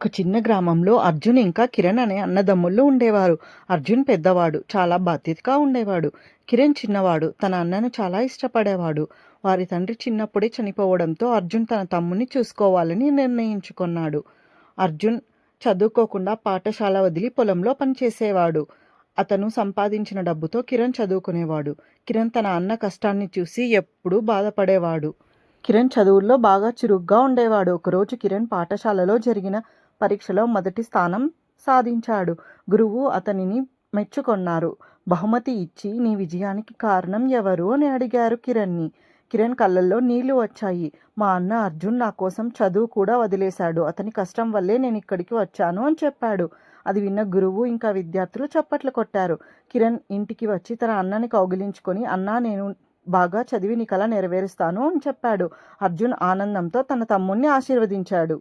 ఒక చిన్న గ్రామంలో అర్జున్ ఇంకా కిరణ్ అనే అన్నదమ్ముళ్ళు ఉండేవారు. అర్జున్ పెద్దవాడు, చాలా బాధ్యతగా ఉండేవాడు. కిరణ్ చిన్నవాడు, తన అన్నను చాలా ఇష్టపడేవాడు. వారి తండ్రి చిన్నప్పుడే చనిపోవడంతో అర్జున్ తన తమ్ముని చూసుకోవాలని నిర్ణయించుకున్నాడు. అర్జున్ చదువుకోకుండా పాఠశాల వదిలి పొలంలో పనిచేసేవాడు. అతను సంపాదించిన డబ్బుతో కిరణ్ చదువుకునేవాడు. కిరణ్ తన అన్న కష్టాన్ని చూసి ఎప్పుడూ బాధపడేవాడు. కిరణ్ చదువుల్లో బాగా చురుగ్గా ఉండేవాడు. ఒకరోజు కిరణ్ పాఠశాలలో జరిగిన పరీక్షలో మొదటి స్థానం సాధించాడు. గురువు అతనిని మెచ్చుకొన్నారు. బహుమతి ఇచ్చి, నీ విజయానికి కారణం ఎవరు అని అడిగారు కిరణ్ని. కిరణ్ కళ్ళల్లో నీళ్లు వచ్చాయి. మా అన్న అర్జున్ నా కోసం చదువు కూడా వదిలేశాడు. అతని కష్టం వల్లే నేను ఇక్కడికి వచ్చాను అని చెప్పాడు. అది విన్న గురువు ఇంకా విద్యార్థులు చప్పట్లు కొట్టారు. కిరణ్ ఇంటికి వచ్చి తన అన్నని కౌగిలించుకొని, అన్నా, నేను బాగా చదివి నీ కల నెరవేరుస్తాను అని చెప్పాడు. అర్జున్ ఆనందంతో తన తమ్ముణ్ణి ఆశీర్వదించాడు.